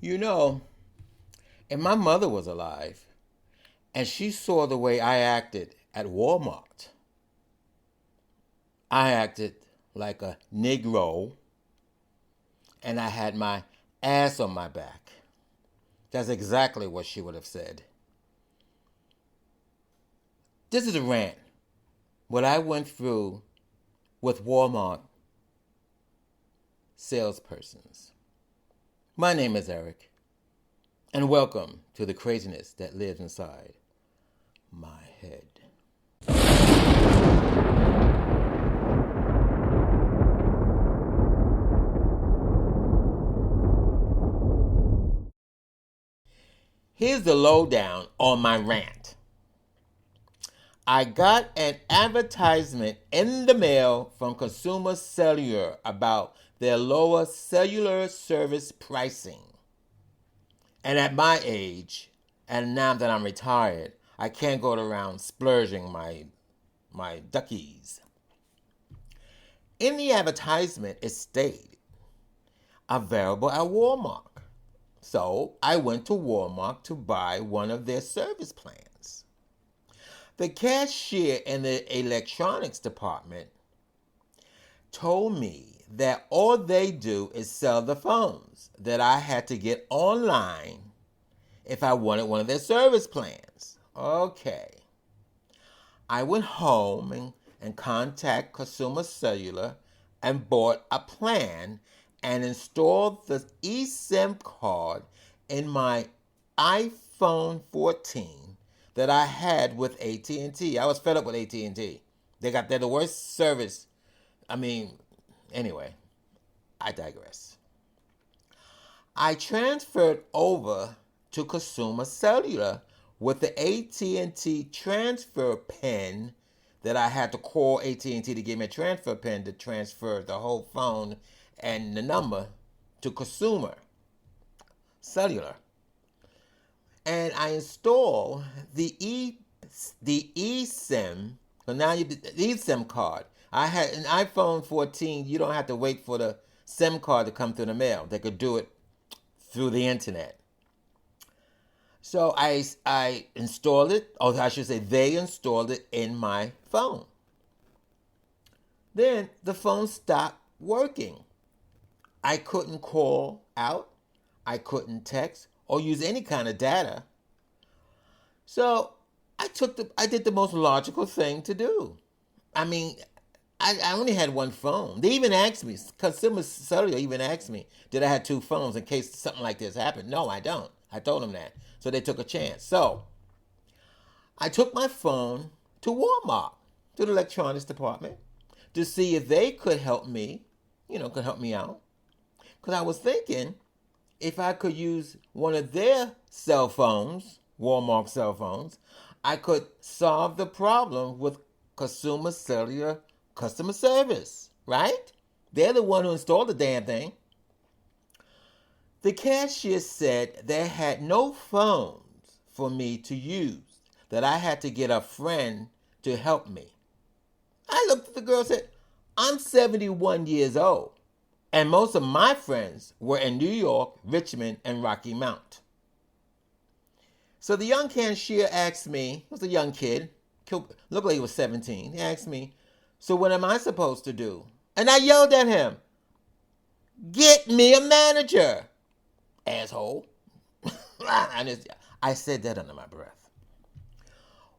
You know, if my mother was alive and she saw the way I acted at Walmart, I acted like a Negro and I had my ass on my back. That's exactly what she would have said. This is a rant. What I went through with Walmart salespersons. My name is Eric, and welcome to the craziness that lives inside my head. Here's the lowdown on my rant. I got an advertisement in the mail from Consumer Cellular about their lower cellular service pricing. And at my age, and now that I'm retired, I can't go around splurging my duckies. In the advertisement, it stated available at Walmart. So I went to Walmart to buy one of their service plans. The cashier in the electronics department told me that all they do is sell the phones, that I had to get online if I wanted one of their service plans. Okay. I went home and contacted Consumer Cellular and bought a plan and installed the eSIM card in my iPhone 14 that I had with AT&T. I was fed up with AT&T. They're the worst service. Anyway, I digress. I transferred over to Consumer Cellular with the AT&T transfer pin that I had to call AT&T to give me a transfer pin to transfer the whole phone and the number to Consumer Cellular. And I installed the eSIM. So now the eSIM card. I had an iPhone 14. You don't have to wait for the SIM card to come through the mail. They could do it through the internet. So I installed it, or I should say they installed it in my phone. Then the phone stopped working. I couldn't call out, I couldn't text or use any kind of data. So I did the most logical thing to do. I only had one phone. They even asked me, Consumer Cellular even asked me, did I have two phones in case something like this happened? No, I don't. I told them that. So they took a chance. So I took my phone to Walmart, to the electronics department, to see if they could help me, could help me out. Because I was thinking if I could use one of their cell phones, Walmart cell phones, I could solve the problem with Consumer Cellular customer service, right? They're the one who installed the damn thing. The cashier said they had no phones for me to use, that I had to get a friend to help me. I looked at the girl and said, I'm 71 years old, and most of my friends were in New York, Richmond, and Rocky Mount. So the young cashier asked me, he was a young kid, looked like he was 17. He asked me, so what am I supposed to do? And I yelled at him, get me a manager, asshole. I said that under my breath.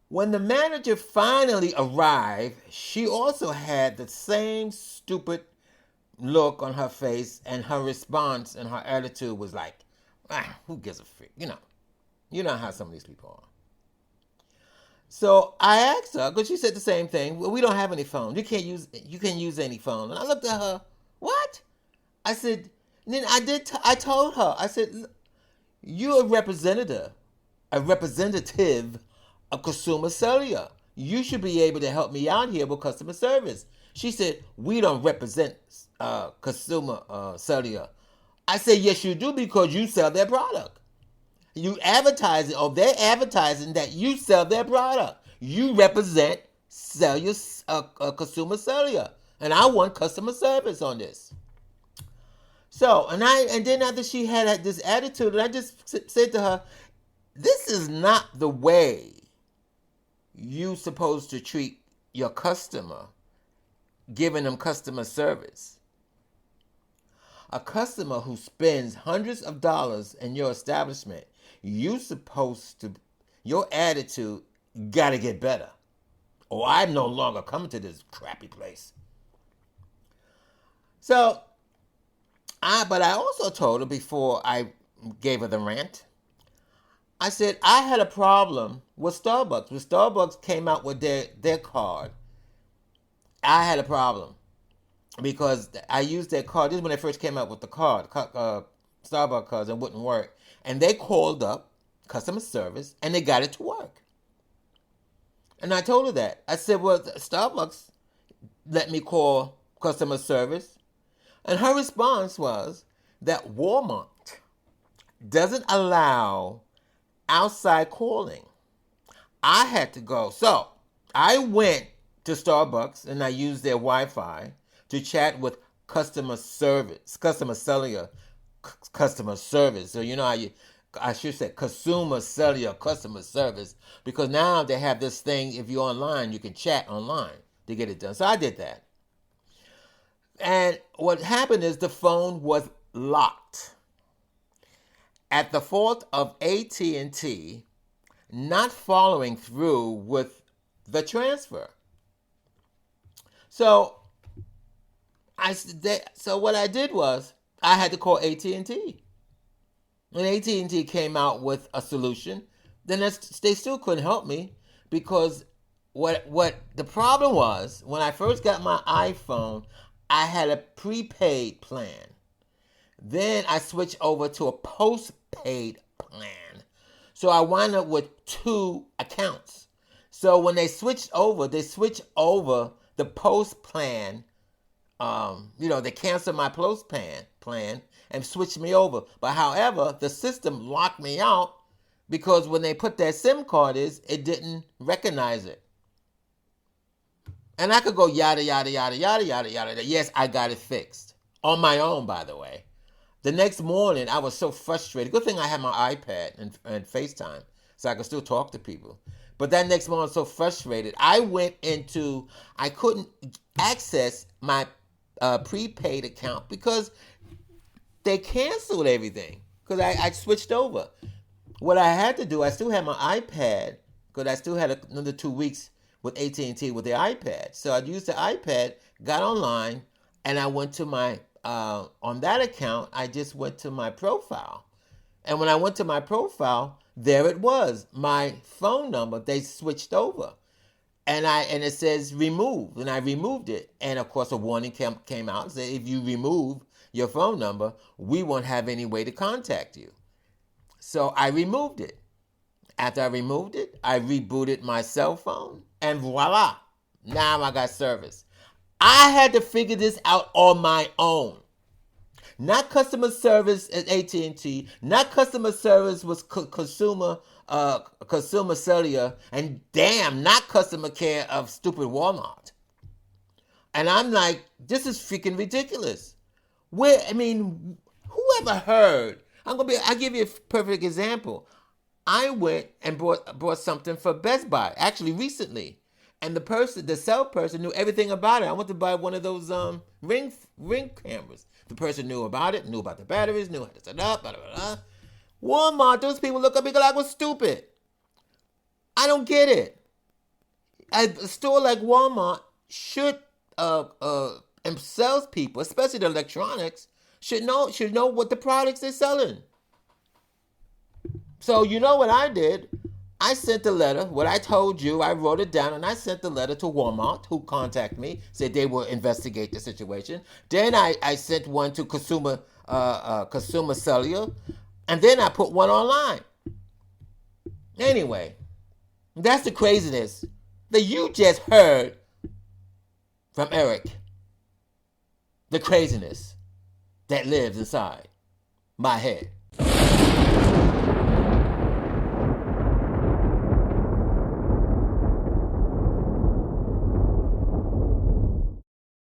When the manager finally arrived, she also had the same stupid look on her face, and her response and her attitude was like, who gives a frick? You know how some of these people are. So I asked her, because she said the same thing. Well, we don't have any phones. You can't use any phone. And I looked at her. What? I said. And then I told her. I said, you're a representative of Consumer Cellular. You should be able to help me out here with customer service. She said, we don't represent Consumer Cellular. I said, yes, you do, because you sell their product. You advertising, or they're advertising that you sell their product. You represent Consumer Cellular, and I want customer service on this. So, and then after she had this attitude, and I just said to her, this is not the way you supposed to treat your customer, giving them customer service. A customer who spends hundreds of dollars in your establishment, your attitude got to get better. Or I'm no longer coming to this crappy place. So, but I also told her before I gave her the rant, I said I had a problem with Starbucks. When Starbucks came out with their card, I had a problem because I used their card. This is when they first came out with the card, Starbucks cards, and wouldn't work. And they called up customer service and they got it to work. And I told her that. I said, well, Starbucks let me call customer service. And her response was that Walmart doesn't allow outside calling. I had to go. So I went to Starbucks and I used their Wi-Fi to chat with customer service, customer cellular, customer service. So you know how I should say consumer cellular customer service, because now they have this thing, if you're online, you can chat online to get it done. So I did that. And what happened is the phone was locked at the fault of AT&T not following through with the transfer. So what I did was I had to call AT&T. When AT&T came out with a solution, then they still couldn't help me, because what the problem was, when I first got my iPhone, I had a prepaid plan. Then I switched over to a postpaid plan. So I wound up with 2 accounts. So when they switched over the post plan. They canceled my post plan and switched me over. But however, the system locked me out because when they put that SIM card it didn't recognize it. And I could go yada, yada, yada, yada, yada, yada. Yes, I got it fixed. On my own, by the way. The next morning, I was so frustrated. Good thing I had my iPad and FaceTime, so I could still talk to people. But that next morning, I was so frustrated. I couldn't access my prepaid account because they canceled everything because I switched over. What I had to do, I still had my iPad because I still had another 2 weeks with AT&T with the iPad. So I used the iPad, got online, and I went to my, on that account, I just went to my profile. And when I went to my profile, there it was, my phone number. They switched over. And it says remove, and I removed it. And of course a warning came out and said, if you remove your phone number, we won't have any way to contact you. So I removed it. After I removed it, I rebooted my cell phone, and voila, now I got service. I had to figure this out on my own. Not customer service at AT&T, not customer service with consumer cellular, and damn, not customer care of stupid Walmart. And I'm like, this is freaking ridiculous. Whoever heard? I'll give you a perfect example. I went and bought something for Best Buy, actually recently. And the salesperson knew everything about it. I went to buy one of those ring cameras. The person knew about it, knew about the batteries, knew how to set it up, blah, blah, blah. Walmart, those people look at me like I was stupid. I don't get it. A store like Walmart should, and salespeople, especially the electronics, should know what the products they're selling. So you know what I did? I sent a letter. What I told you, I wrote it down, and I sent the letter to Walmart, who contacted me, said they will investigate the situation. Then I sent one to Consumer Cellular, and then I put one online. Anyway, that's the craziness that you just heard from Eric. The craziness that lives inside my head.